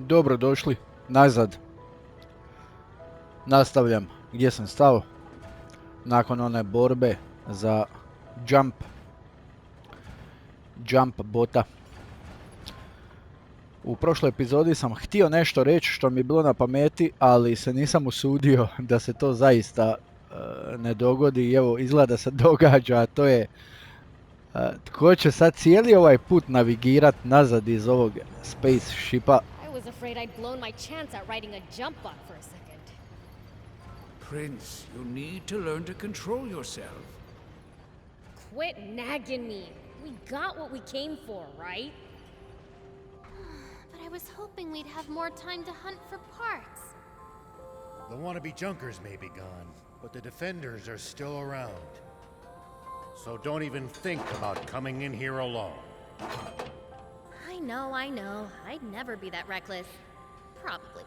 Dobro došli nazad. Nastavljam gdje sam stao. Nakon one borbe za JUMP BOTa. U prošloj epizodi sam htio nešto reći što mi je bilo na pameti, ali se nisam usudio da se to zaista ne dogodi. I evo, izgleda da se događa, a to je tko će sad cijeli ovaj put navigirat nazad iz ovog spaceshipa. I was afraid I'd blown my chance at riding a jump bot for a second. Prince, you need to learn to control yourself. Quit nagging me. We got what we came for, right? But I was hoping we'd have more time to hunt for parts. The wannabe junkers may be gone, but the defenders are still around. So don't even think about coming in here alone. I know. I'd never be that reckless. Probably.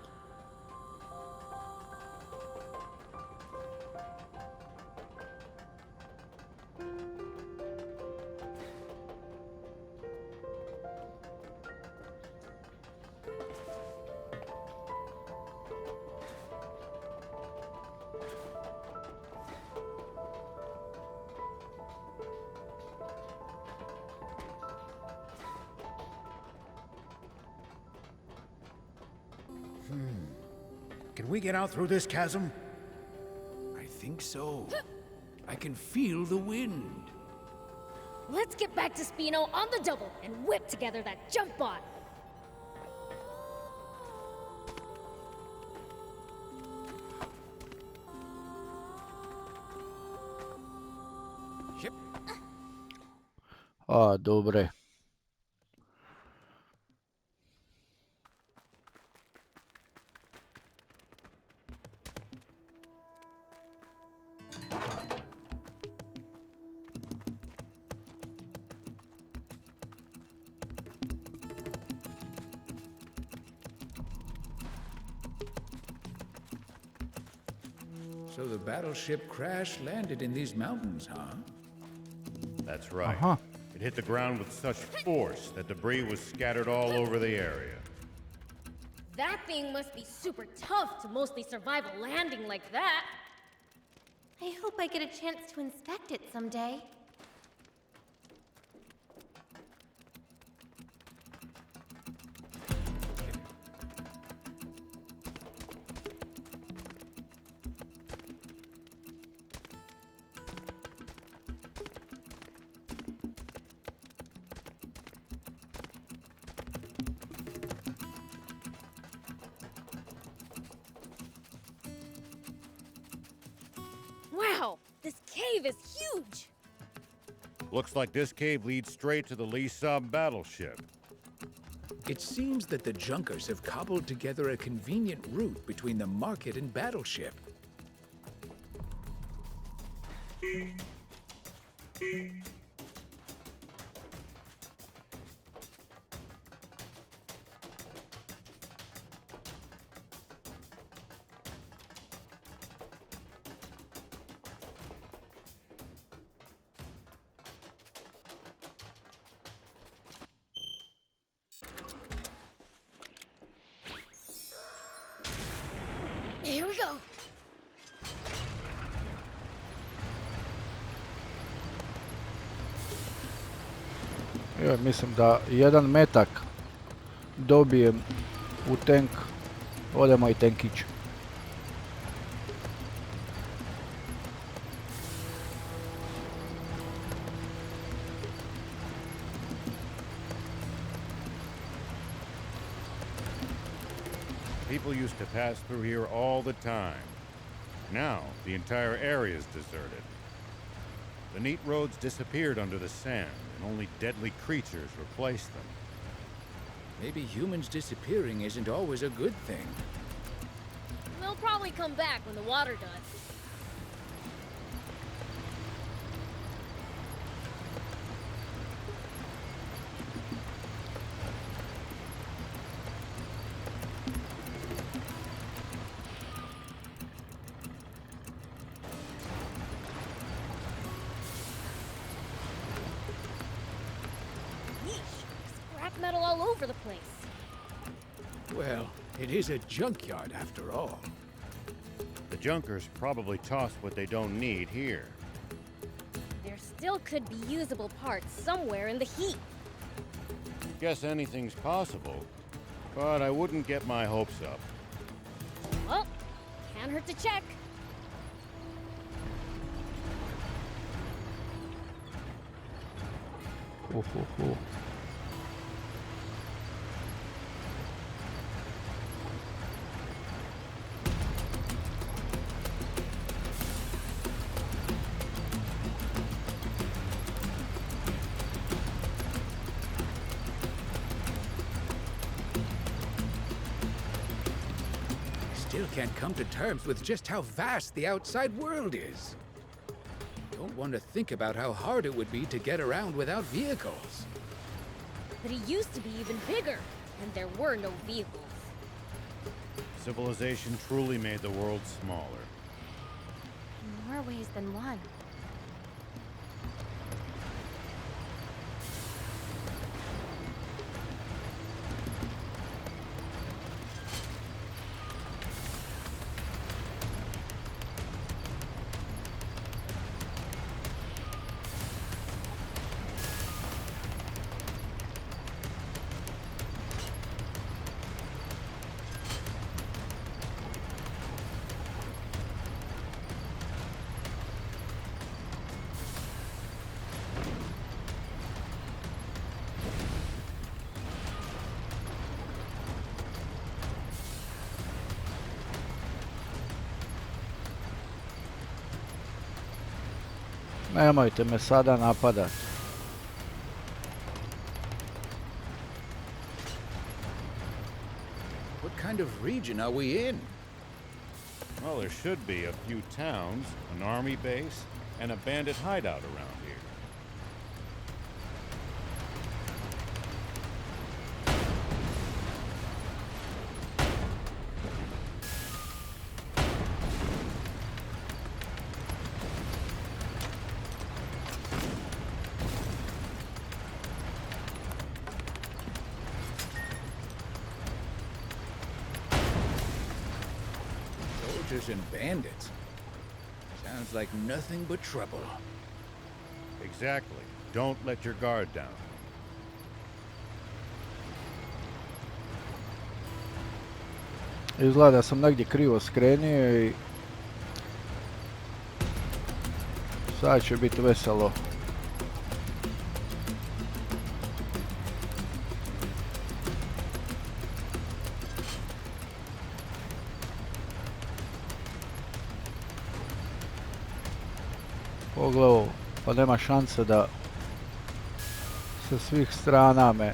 Can we get out through this chasm? I think so. I can feel the wind. Let's get back to Spino on the double and whip together that jump bot. Yep. Dobre. So the battleship crash-landed in these mountains, huh? That's right. Aha. It hit the ground with such force that debris was scattered all over the area. That thing must be super tough to mostly survive a landing like that. I hope I get a chance to inspect it someday. Wow, this cave is huge. Looks like this cave leads straight to the Lee Sub battleship. It seems that the junkers have cobbled together a convenient route between the market and battleship. Here we go. Ja mislim da jedan metak dobijem u tank, ode moj tankić. People used to pass through here all the time. Now, the entire area is deserted. The neat roads disappeared under the sand, and only deadly creatures replaced them. Maybe humans disappearing isn't always a good thing. They'll probably come back when the water does. Yeesh, scrap metal all over the place. Well, it is a junkyard after all. The junkers probably toss what they don't need here. There still could be usable parts somewhere in the heap. Guess anything's possible, but I wouldn't get my hopes up. Well, can't hurt to check. Uhuhu. Still can't come to terms with just how vast the outside world is. Don't want to think about how hard it would be to get around without vehicles. But it used to be even bigger, and there were no vehicles. Civilization truly made the world smaller. In more ways than one. Nemojte me sada napadat. What kind of region are we in? Well, there should be a few towns, an army base, and a bandit hideout around here. Soldiers and bandits. Sounds like nothing but trouble. Exactly. Don't let your guard down. Izgleda da sam negdje krivo skrenio i sad će biti veselo. Pogledaj, pa nema šanse da sa svih strana me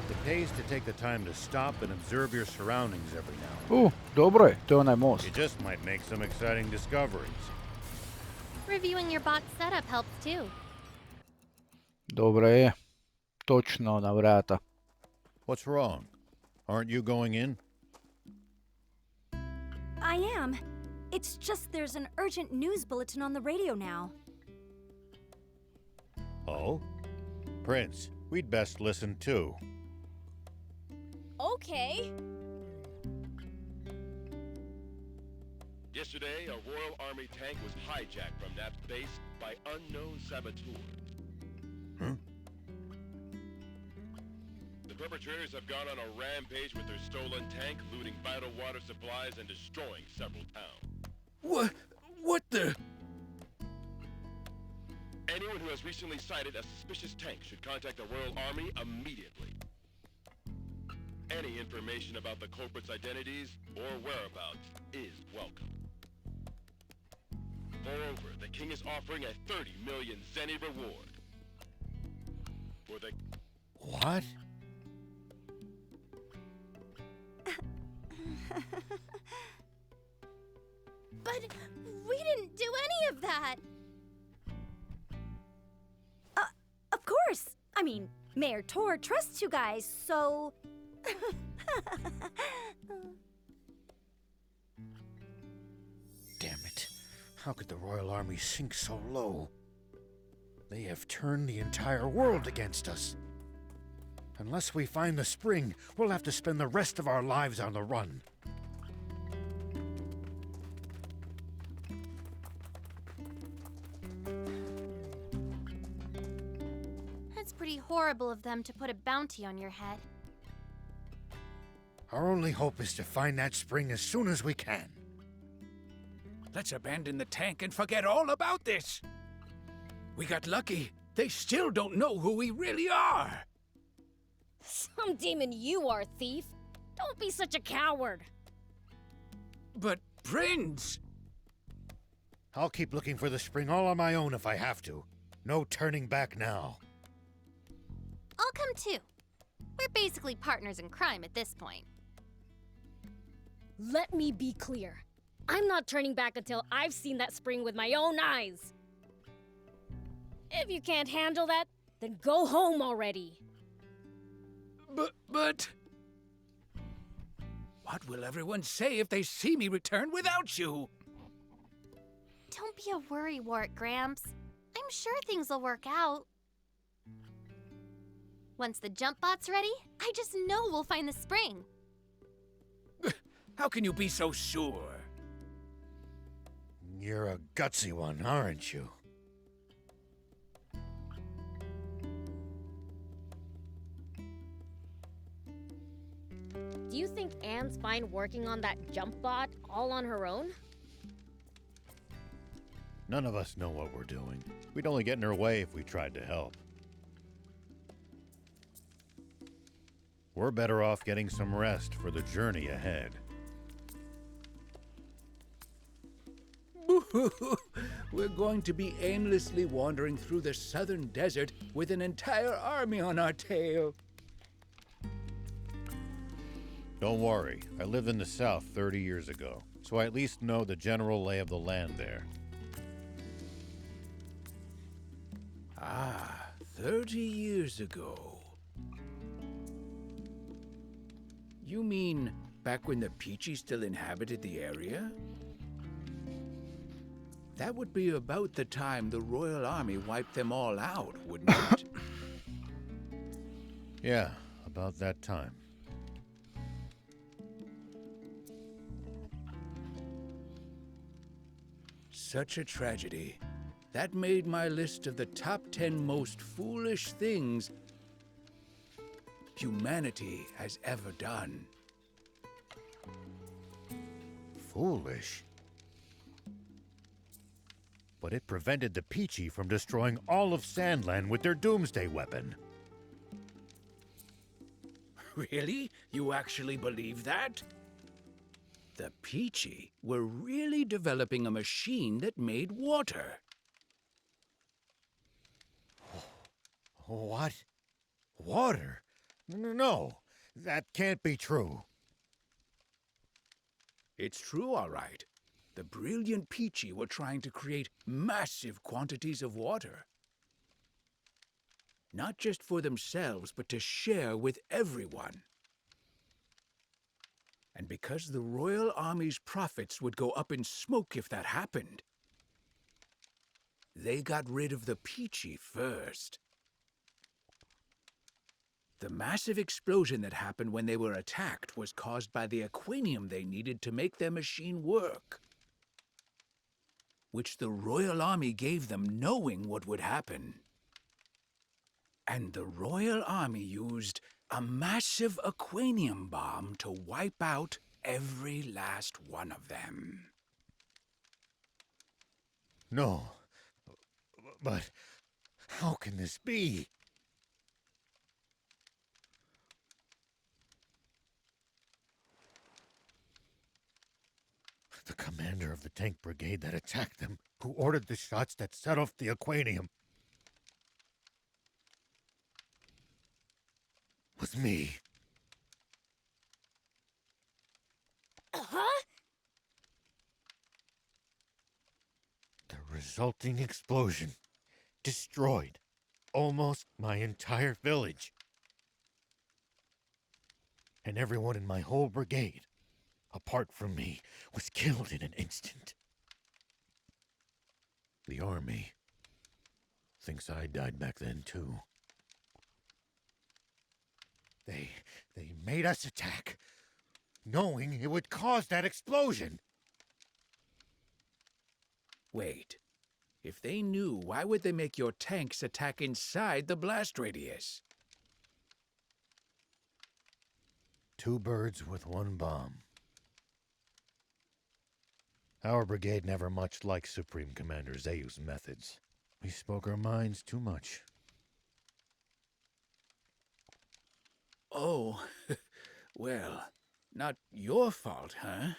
It pays to take the time to stop and observe your surroundings every now and then. Dobro je, to je onaj most. You just might make some exciting discoveries. Reviewing your bot's setup helps too. Dobro je, točno na vrata. What's wrong? Aren't you going in? I am. It's just there's an urgent news bulletin on the radio now. Oh? Prince, we'd best listen too. Okay. Yesterday, a Royal Army tank was hijacked from that base by unknown saboteurs. Huh? The perpetrators have gone on a rampage with their stolen tank, looting vital water supplies and destroying several towns. What the? Anyone who has recently sighted a suspicious tank should contact the Royal Army immediately. Any information about the culprits' identities or whereabouts is welcome. Moreover, the king is offering a 30 million zenny reward for the... What? I mean, Mayor Tor trusts you guys, so... Damn it. How could the Royal Army sink so low? They have turned the entire world against us. Unless we find the spring, we'll have to spend the rest of our lives on the run. It's pretty horrible of them to put a bounty on your head. Our only hope is to find that spring as soon as we can. Let's abandon the tank and forget all about this. We got lucky. They still don't know who we really are. Some demon you are, thief. Don't be such a coward. But, Prince! I'll keep looking for the spring all on my own if I have to. No turning back now. I'll come too. We're basically partners in crime at this point. Let me be clear. I'm not turning back until I've seen that spring with my own eyes. If you can't handle that, then go home already. But... What will everyone say if they see me return without you? Don't be a worrywart, Gramps. I'm sure things will work out. Once the jump bot's ready, I just know we'll find the spring. How can you be so sure? You're a gutsy one, aren't you? Do you think Anne's fine working on that jump bot all on her own? None of us know what we're doing. We'd only get in her way if we tried to help. We're better off getting some rest for the journey ahead. We're going to be aimlessly wandering through the southern desert with an entire army on our tail. Don't worry, I lived in the south 30 years ago, so I at least know the general lay of the land there. Ah, 30 years ago. You mean back when the Peachy still inhabited the area? That would be about the time the Royal Army wiped them all out, wouldn't it? Yeah, about that time. Such a tragedy. That made my list of the top 10 most foolish things humanity has ever done. Foolish. But it prevented the Peachy from destroying all of Sandland with their doomsday weapon. Really? You actually believe that? The Peachy were really developing a machine that made water. What? Water? No, that can't be true. It's true, all right. The brilliant Peachy were trying to create massive quantities of water. Not just for themselves, but to share with everyone. And because the Royal Army's profits would go up in smoke if that happened, they got rid of the Peachy first. The massive explosion that happened when they were attacked was caused by the aquanium they needed to make their machine work, which the Royal Army gave them knowing what would happen. And the Royal Army used a massive aquanium bomb to wipe out every last one of them. No. But how can this be? The commander of the tank brigade that attacked them, who ordered the shots that set off the aquanium, was me. Huh? The resulting explosion destroyed almost my entire village. And everyone in my whole brigade, apart from me, was killed in an instant. The army thinks I died back then, too. They made us attack, knowing it would cause that explosion. Wait. If they knew, why would they make your tanks attack inside the blast radius? 2 birds with 1 bomb. Our brigade never much liked Supreme Commander Zeu's methods. We spoke our minds too much. Oh, well, not your fault, huh?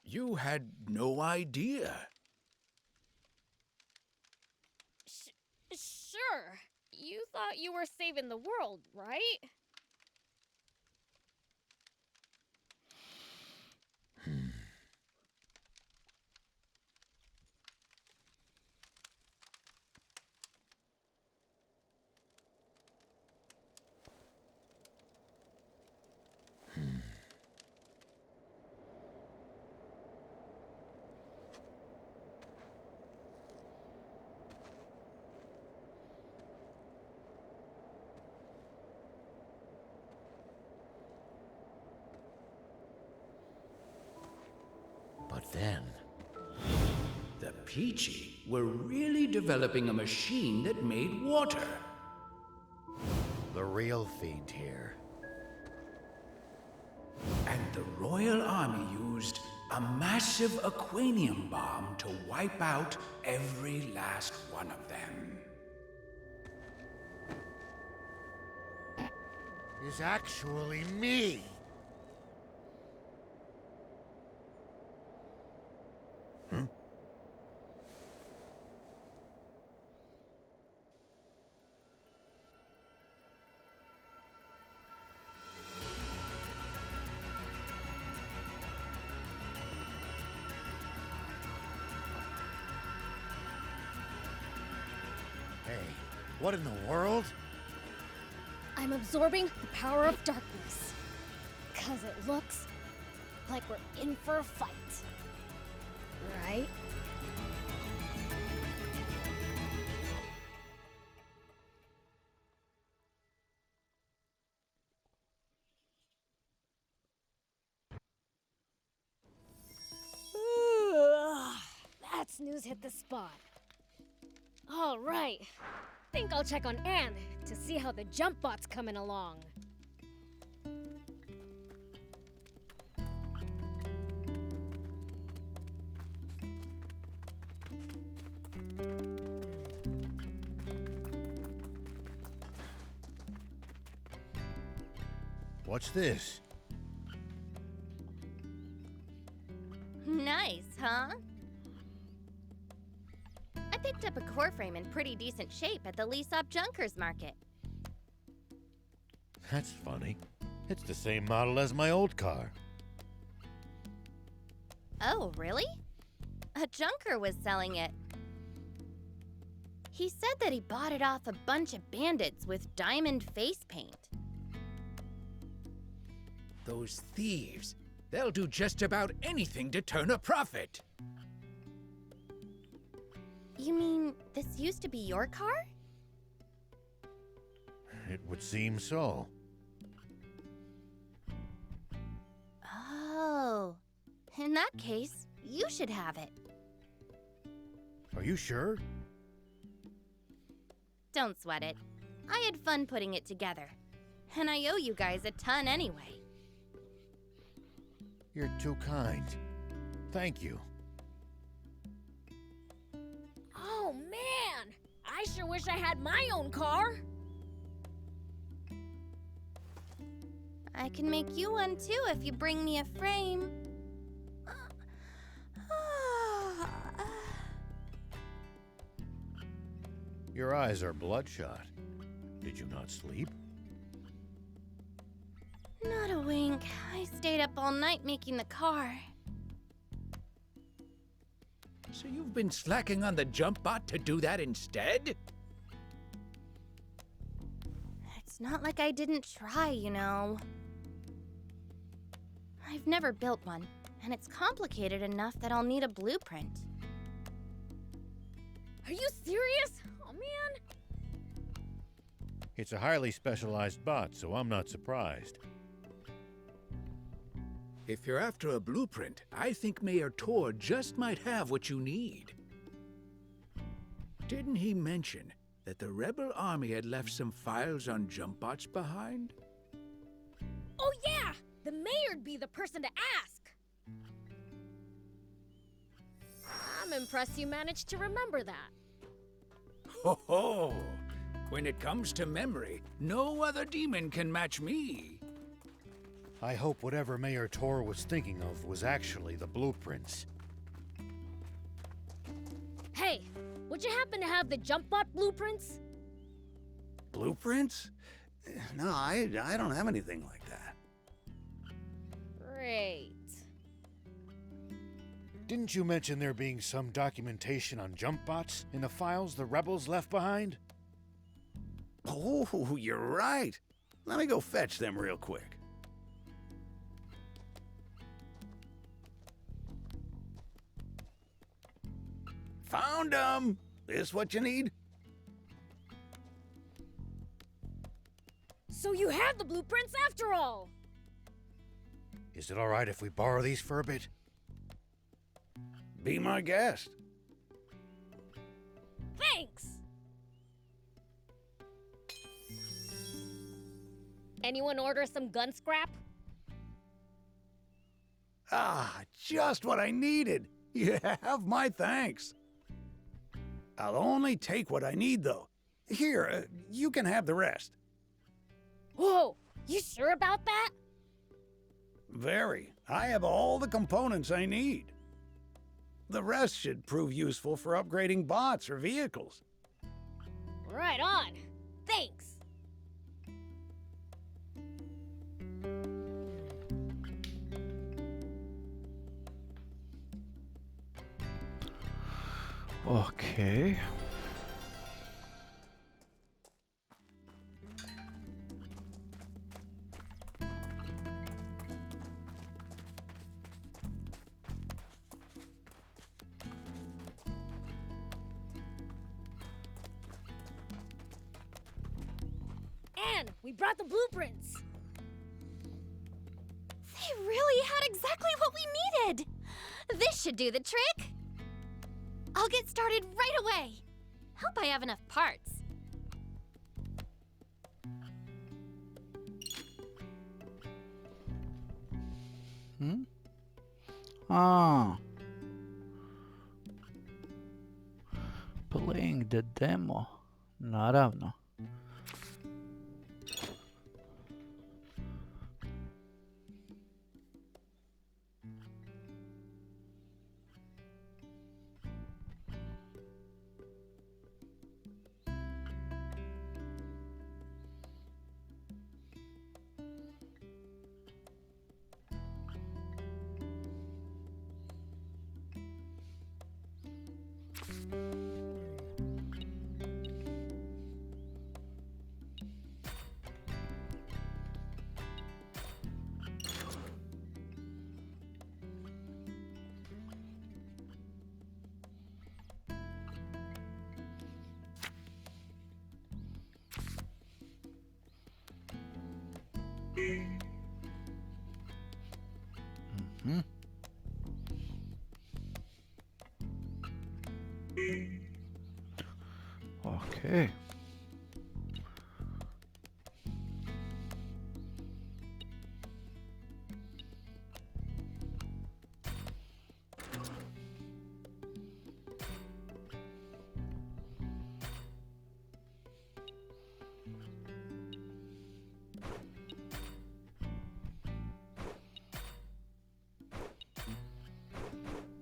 You had no idea. Sure. You thought you were saving the world, right? But then, The Peachy were really developing a machine that made water. the real fiend here. And the Royal Army used a massive aquanium bomb to wipe out every last one of them. Is actually me. Hey, what in the world? I'm absorbing the power of darkness. 'Cause it looks like we're in for a fight. Right? That snooze hit the spot. All right. Think I'll check on Anne to see how the jump bot's coming along. What's this? Nice, huh? I picked up a core frame in pretty decent shape at the lease-up Junkers market. That's funny. It's the same model as my old car. Oh, really? A junker was selling it. He said that he bought it off a bunch of bandits with diamond face paint. Those thieves, they'll do just about anything to turn a profit. You mean this used to be your car? It would seem so. Oh, in that case, you should have it. Are you sure? Don't sweat it. I had fun putting it together. And I owe you guys a ton anyway. You're too kind. Thank you. Oh, man! I sure wish I had my own car. I can make you one too if you bring me a frame. Your eyes are bloodshot. Did you not sleep? Not a wink. I stayed up all night making the car. So you've been slacking on the jump bot to do that instead? It's not like I didn't try, you know. I've never built one, and it's complicated enough that I'll need a blueprint. Are you serious? Oh man. It's a highly specialized bot, so I'm not surprised. If you're after a blueprint, I think Mayor Tor just might have what you need. Didn't he mention that the rebel army had left some files on jump bots behind? Oh yeah! The mayor'd be the person to ask. I'm impressed you managed to remember that. Ho ho! When it comes to memory, no other demon can match me. I hope whatever Mayor Tor was thinking of was actually the blueprints. Hey, would you happen to have the jump bot blueprints? Blueprints? No, I don't have anything like that. Great. Didn't you mention there being some documentation on jump bots in the files the rebels left behind? Oh, you're right. Let me go fetch them real quick. Found them! This what you need? So you have the blueprints after all! Is it all right if we borrow these for a bit? Be my guest. Thanks! Anyone order some gun scrap? Ah, just what I needed. You have my thanks. I'll only take what I need, though. Here, you can have the rest. Whoa! You sure about that? Very. I have all the components I need. The rest should prove useful for upgrading bots or vehicles. Right on. Thanks. Okay. And we brought the blueprints. They really had exactly what we needed! This should do the trick! I'll get started right away. Hope I have enough parts. Ah. Playing the demo. Naravno. Okay.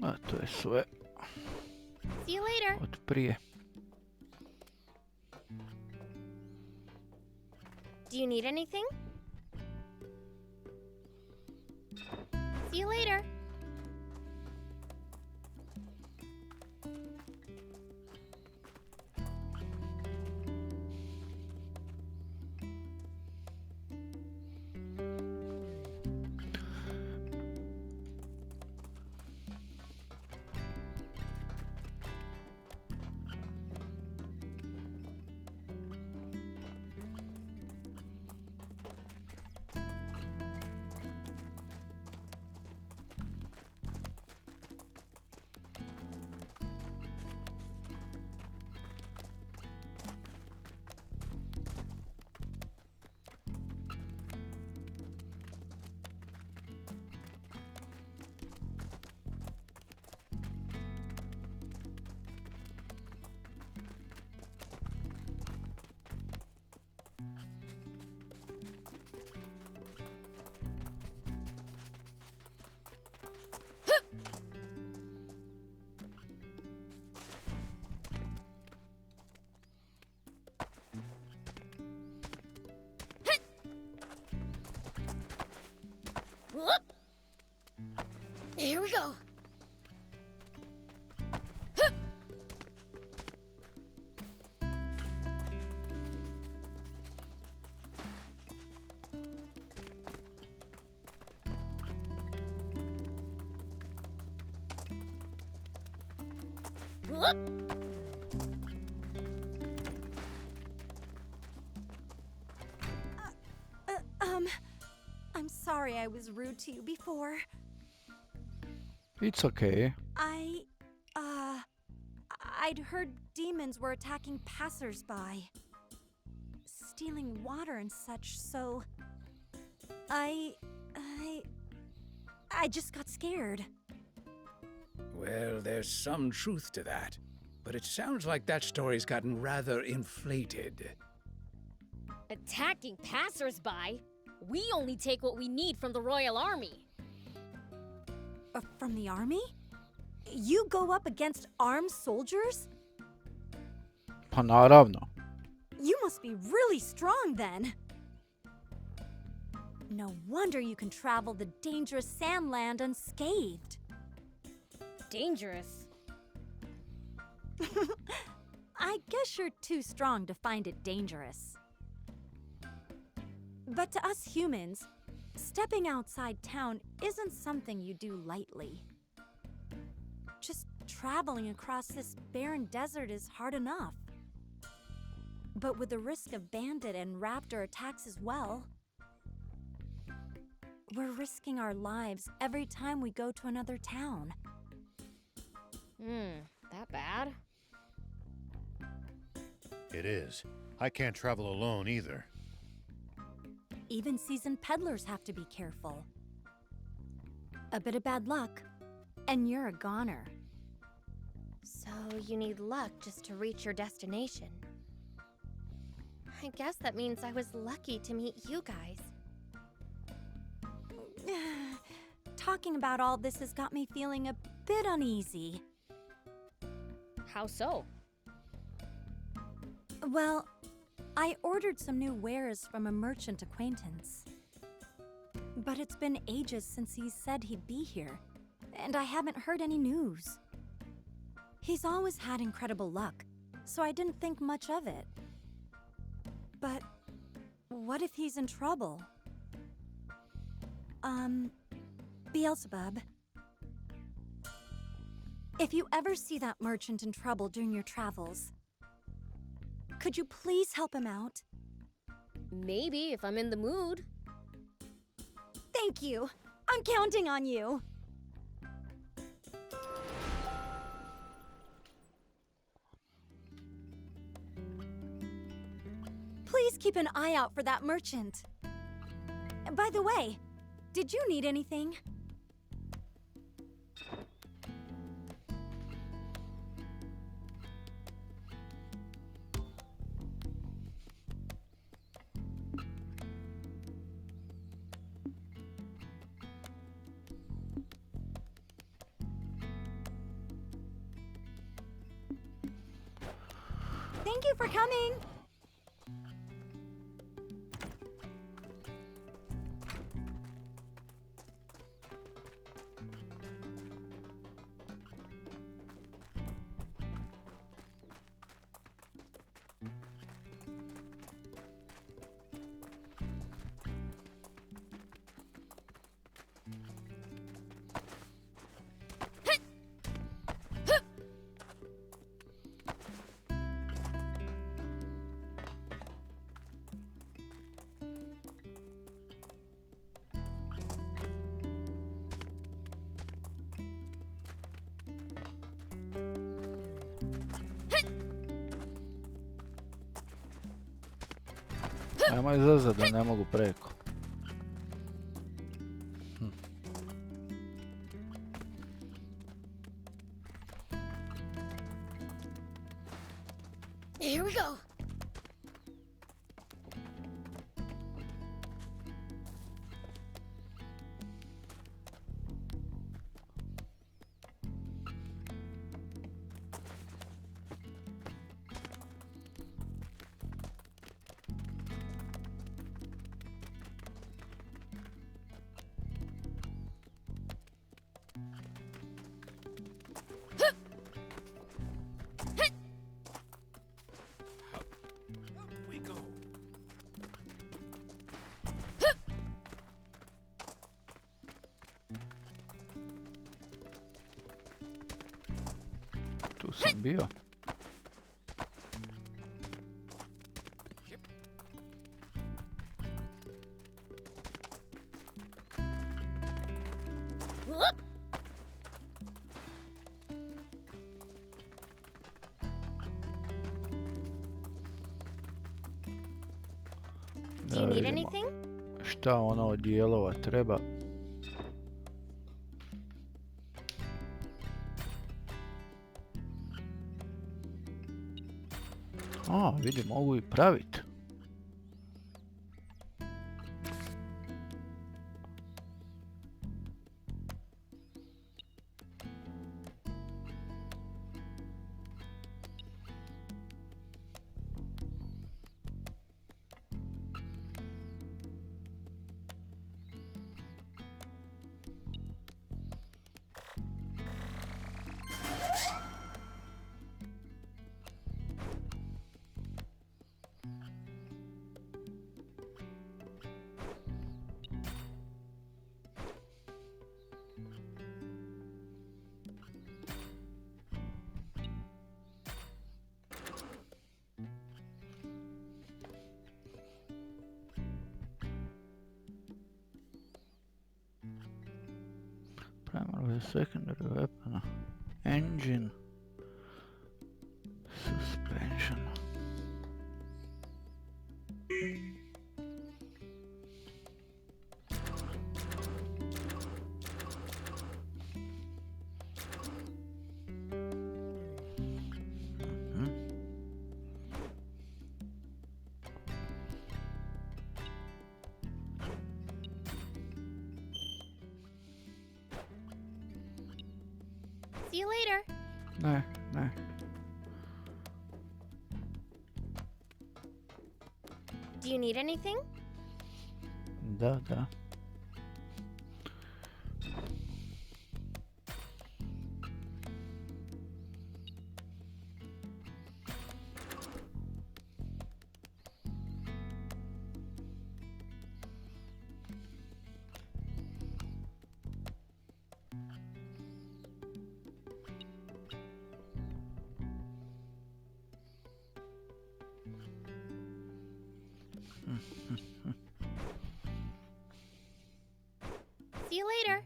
A to je sve See you later. od prije. Do you need anything? See you later. Whoop. Here we go. Whoop. I'm sorry I was rude to you before. It's okay. I'd heard demons were attacking passersby, stealing water and such, so I just got scared. Well, there's some truth to that, but it sounds like that story's gotten rather inflated. Attacking passersby? We only take what we need from the Royal Army. From the army? You go up against armed soldiers? Pa naravno. You must be really strong then. No wonder you can travel the dangerous sandland unscathed. Dangerous? I guess you're too strong to find it dangerous. But to us humans, stepping outside town isn't something you do lightly. Just traveling across this barren desert is hard enough. But with the risk of bandit and raptor attacks as well, we're risking our lives every time we go to another town. That bad? It is. I can't travel alone either. Even seasoned peddlers have to be careful. A bit of bad luck, and you're a goner. So you need luck just to reach your destination. I guess that means I was lucky to meet you guys. Talking about all this has got me feeling a bit uneasy. How so? Well, I ordered some new wares from a merchant acquaintance. But it's been ages since he said he'd be here, and I haven't heard any news. He's always had incredible luck, so I didn't think much of it. But what if he's in trouble? Beelzebub, if you ever see that merchant in trouble during your travels, could you please help him out? Maybe if I'm in the mood. Thank you. I'm counting on you. Please keep an eye out for that merchant. By the way, did you need anything? Thank you for coming. Nemoj zazad da ne mogu preko. Here we go. sam bio. Whoop! Do you Da need vidimo anything? šta ono od dijelova treba. A, vidi, mogu i praviti. Primary, secondary weapon, engine, suspension. See you later. Ne, ne. Do you need anything? Da, da. See you later.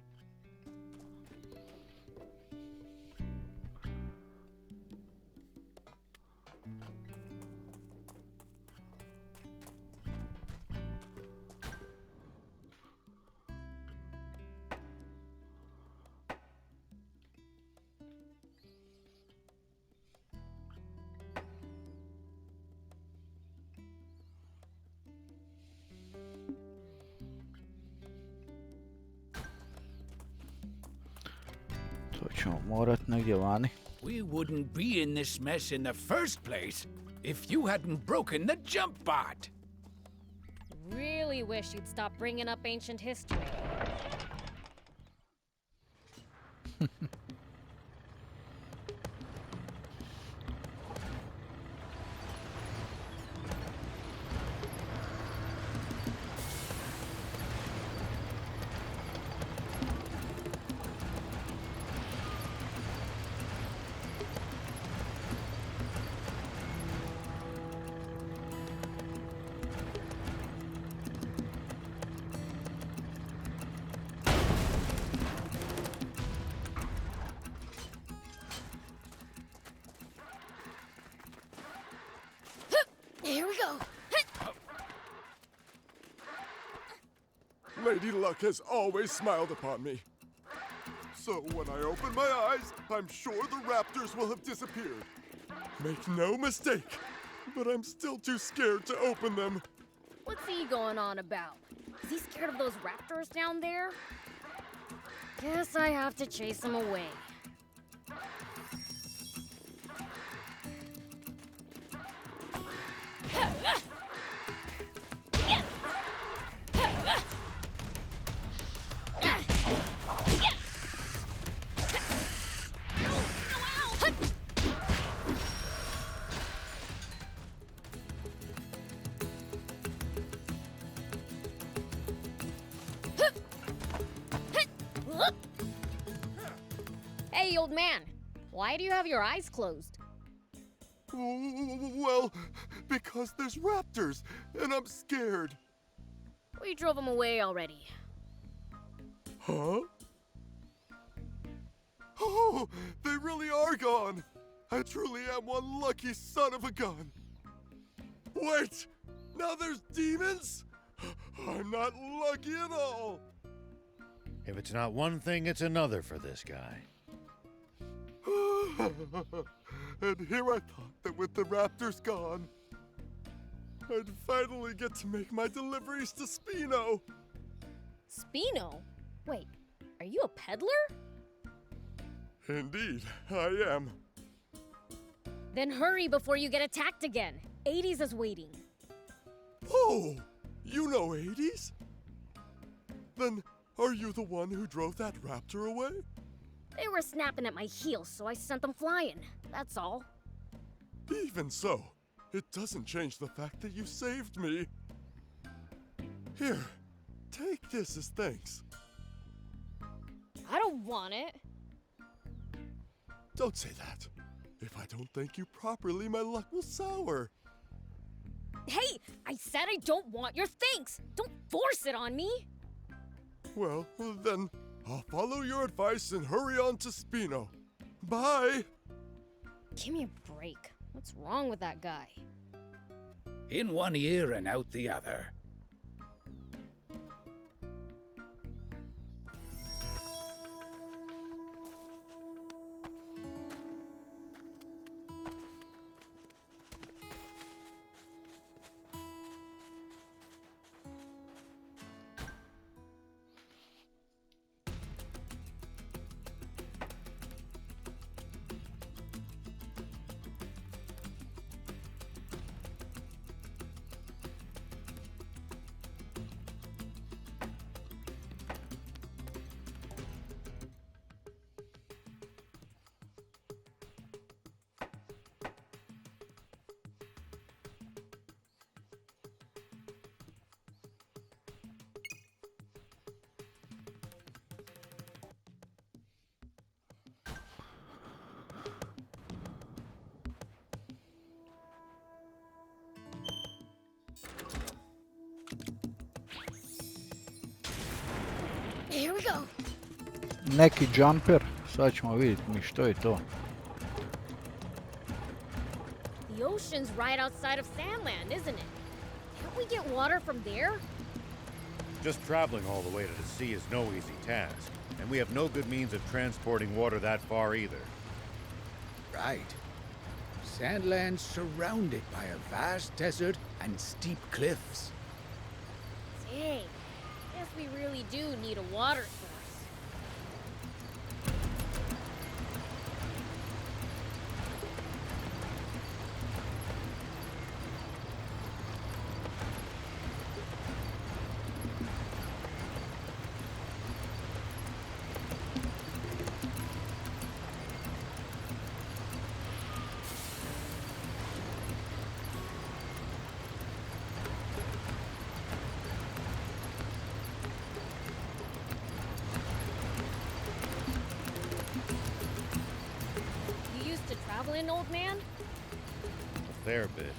To ćemo morat negdje vani. We wouldn't be in this mess in the first place if you hadn't broken the jump bot. Really wish you'd stop bringing up ancient history. Here we go. Lady Luck has always smiled upon me. So when I open my eyes, I'm sure the raptors will have disappeared. Make no mistake, but I'm still too scared to open them. What's he going on about? Is he scared of those raptors down there? Guess I have to chase him away. Hey, old man. Why do you have your eyes closed? Well, because there's raptors, and I'm scared. We drove them away already. Huh? Oh, they really are gone. I truly am one lucky son of a gun. Wait, now there's demons? I'm not lucky at all. If it's not one thing, it's another for this guy. And here I thought that with the raptors gone, I'd finally get to make my deliveries to Spino. Spino? Wait, are you a peddler? Indeed, I am. Then hurry before you get attacked again. 80s is waiting. Oh, you know 80s? Then are you the one who drove that raptor away? They were snapping at my heels, so I sent them flying. That's all. Even so, it doesn't change the fact that you saved me. Here, take this as thanks. I don't want it. Don't say that. If I don't thank you properly, my luck will sour. Hey, I said I don't want your thanks. Don't force it on me. Well, then, I'll follow your advice and hurry on to Spino. Bye! Give me a break. What's wrong with that guy? In one ear and out the other. Here we go. Neki jumper, sad ćemo vidjeti mi što je to. The ocean's right outside of Sandland, isn't it? Can't we get water from there? Just traveling all the way to the sea is no easy task, and we have no good means of transporting water that far either. Right. Sandland's surrounded by a vast desert and steep cliffs. Dang. Guess we really do need a water source. Traveling, old man? A fair bit.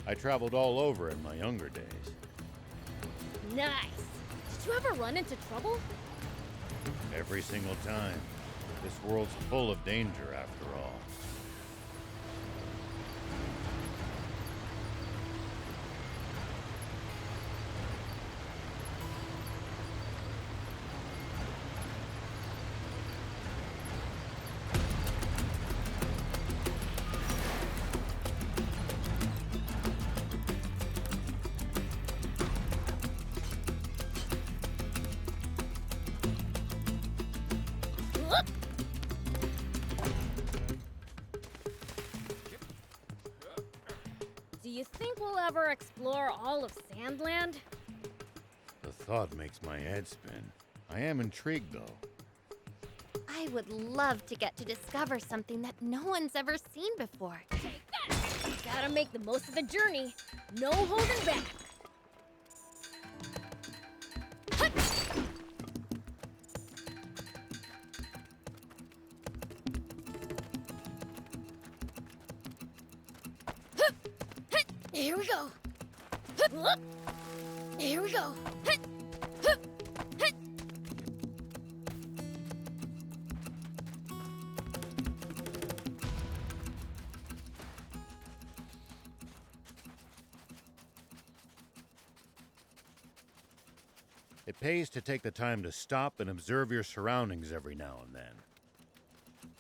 I traveled all over in my younger days. Nice. Did you ever run into trouble? Every single time. This world's full of danger, after all. Do you think we'll ever explore all of Sandland? The thought makes my head spin. I am intrigued, though. I would love to get to discover something that no one's ever seen before. Take that! Gotta make the most of the journey. No holding back. Hut! Here we go. Here we go. It pays to take the time to stop and observe your surroundings every now and then.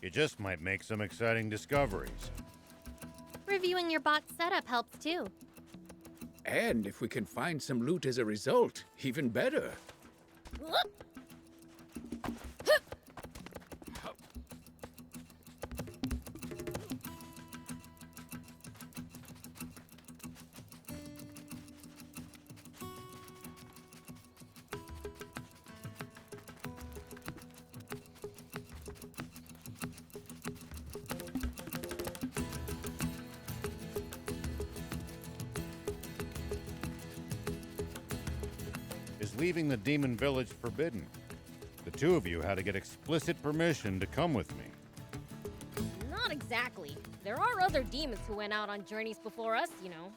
You just might make some exciting discoveries. Reviewing your bot's setup helps too. And if we can find some loot as a result, even better. Is leaving the demon village forbidden? The two of you had to get explicit permission to come with me. Not exactly. There are other demons who went out on journeys before us, you know.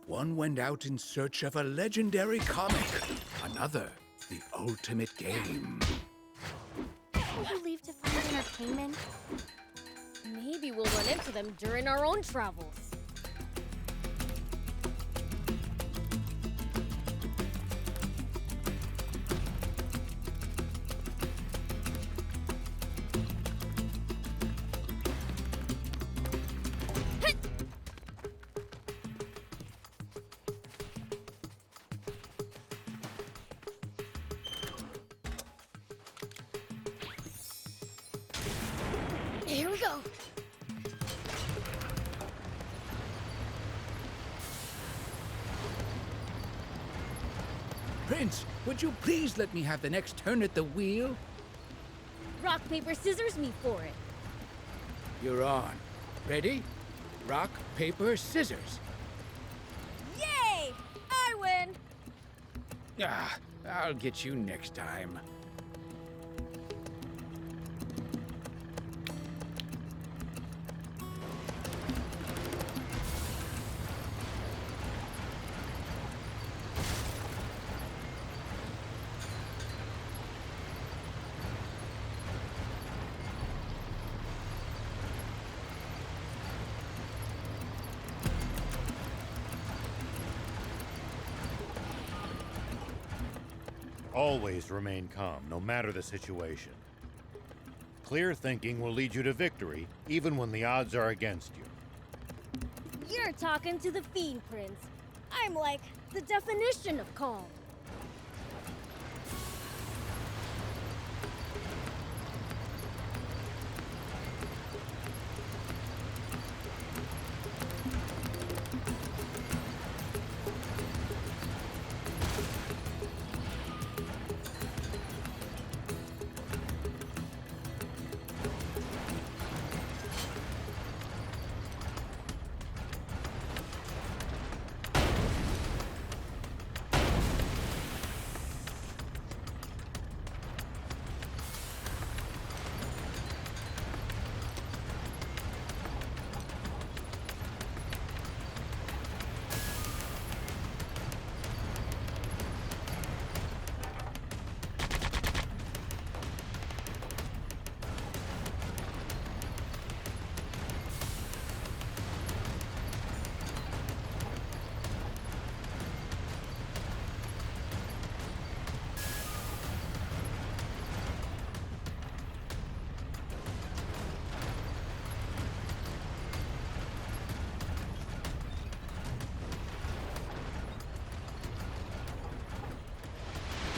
One went out in search of a legendary comic. Another, the ultimate game. Will you leave to find entertainment? Maybe we'll run into them during our own travels. Here we go. Prince, would you please let me have the next turn at the wheel? Rock, paper, scissors me for it. You're on. Ready? Rock, paper, scissors. Yay! I win! Ah, I'll get you next time. Always remain calm, no matter the situation. Clear thinking will lead you to victory, even when the odds are against you. You're talking to the Fiend Prince. I'm like the definition of calm.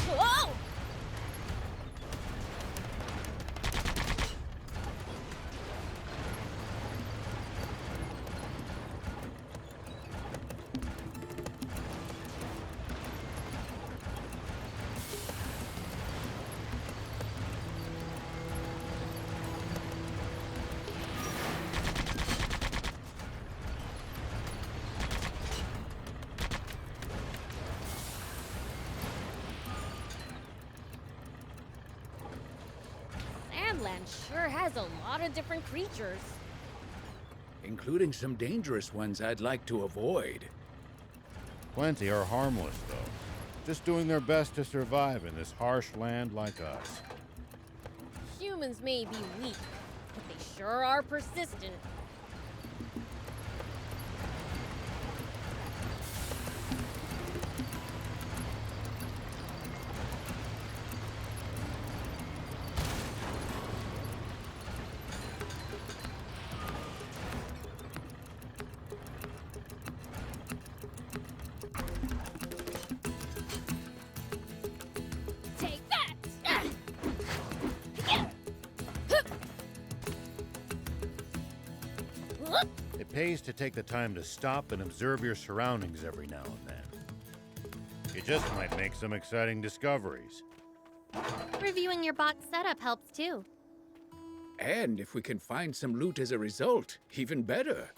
Whoa! Sandland sure has a lot of different creatures. including some dangerous ones I'd like to avoid. Plenty are harmless, though. Just doing their best to survive in this harsh land like us. Humans may be weak, but they sure are persistent. Take that! It pays to take the time to stop and observe your surroundings every now and then. You just might make some exciting discoveries. Reviewing your box setup helps too. And if we can find some loot as a result, even better.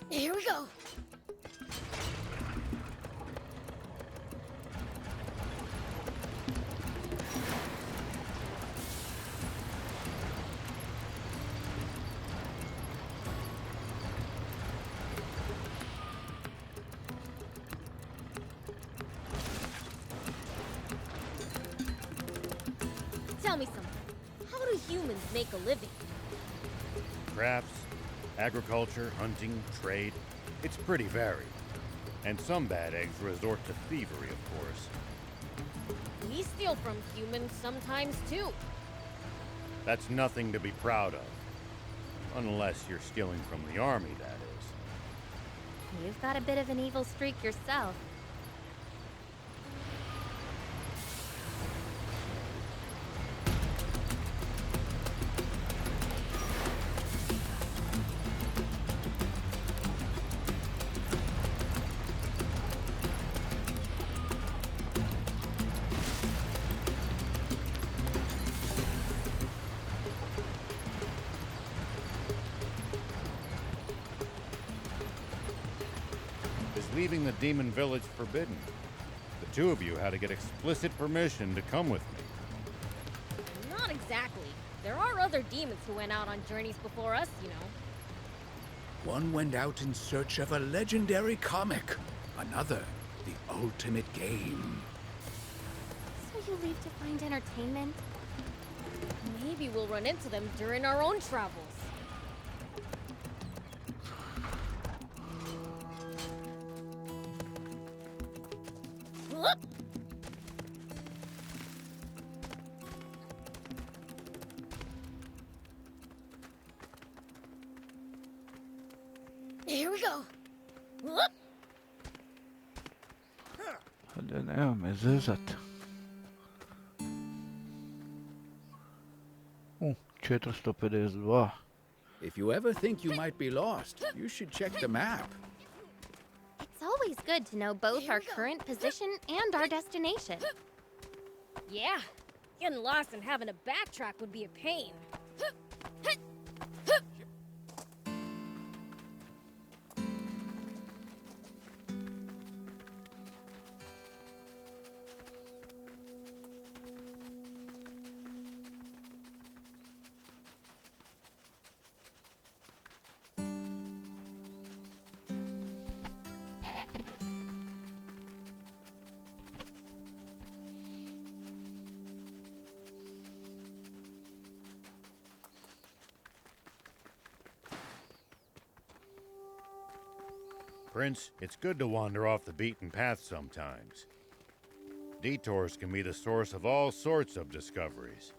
Here we go. Tell me something. How do humans make a living? Crafts, agriculture, hunting, trade. It's pretty varied. And some bad eggs resort to thievery, of course. We steal from humans sometimes too. That's nothing to be proud of. Unless you're stealing from the army, that is. You've got a bit of an evil streak yourself. Is leaving the demon village forbidden? The two of you had to get explicit permission to come with me. Not exactly. There are other demons who went out on journeys before us, you know. One went out in search of a legendary comic. Another, the ultimate game. So you leave to find entertainment? Maybe we'll run into them during our own travels. Whoop! Here we go. Whoop! خلينا مزازت 452. If you ever think you might be lost, you should check the map. It's always good to know both our current position and our destination. Yeah, getting lost and having to backtrack would be a pain. Prince, it's good to wander off the beaten path sometimes. Detours can be the source of all sorts of discoveries.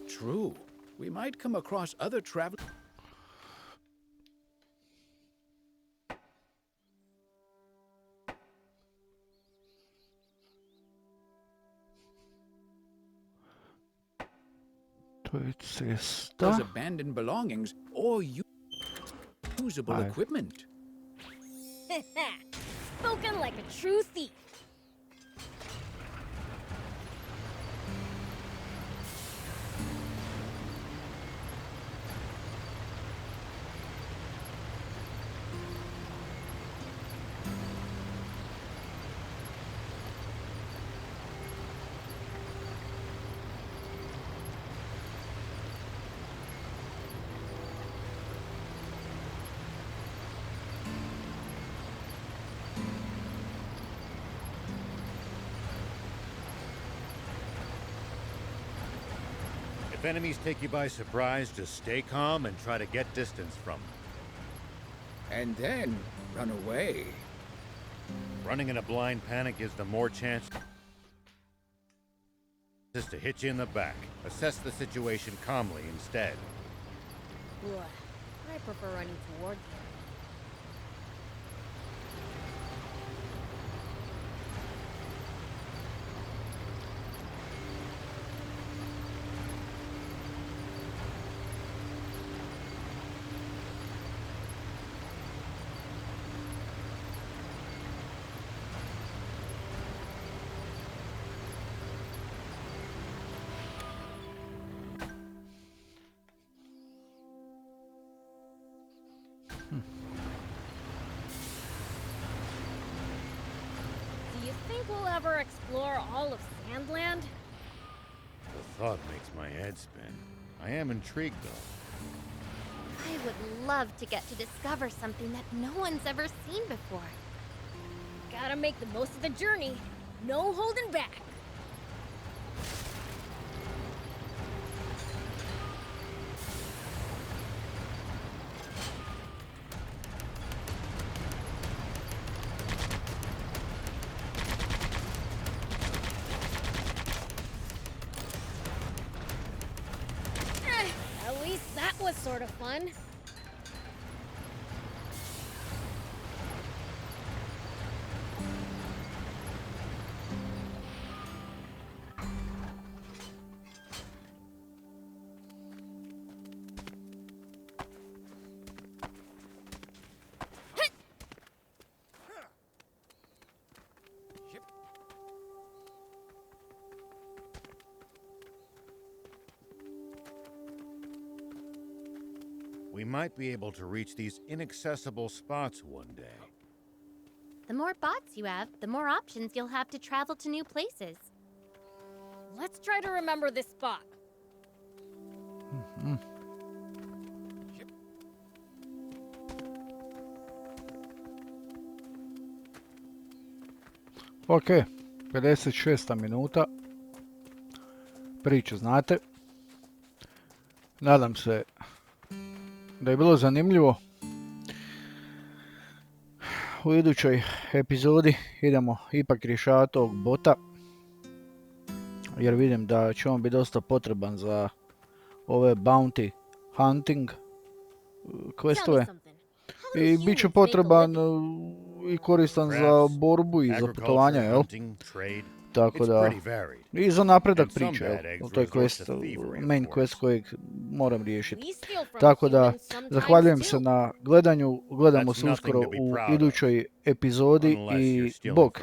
True. We might come across other travelers. To je Those cesta. abandoned belongings or usable Ajde. equipment. Spoken like a true thief. If enemies take you by surprise, just stay calm and try to get distance from them. And then run away. Running in a blind panic gives them more chance to hit you in the back. Assess the situation calmly instead. Ugh, I prefer running toward them. Do you think we'll ever explore all of Sandland? The thought makes my head spin. I am intrigued, though. I would love to get to discover something that no one's ever seen before. Gotta make the most of the journey. No holding back. At least that was sort of fun. We might be able to reach these inaccessible spots one day. The more bots you have, the more options you'll have to travel to new places. Let's try to remember this spot. Ok, 56. minuta. Priču znate. Nadam se da je bilo zanimljivo. U idućoj epizodi idemo ipak rješavati ovog bota. Jer vidim da će on biti dosta potreban za ove bounty hunting questove. I bit će potreban i koristan za borbu i za putovanja, jel? Tako da, i za napredak priče, jel? To je quest, main quest kojeg moram riješiti. Tako da, zahvaljujem se na gledanju, gledamo se uskoro u idućoj epizodi i bok!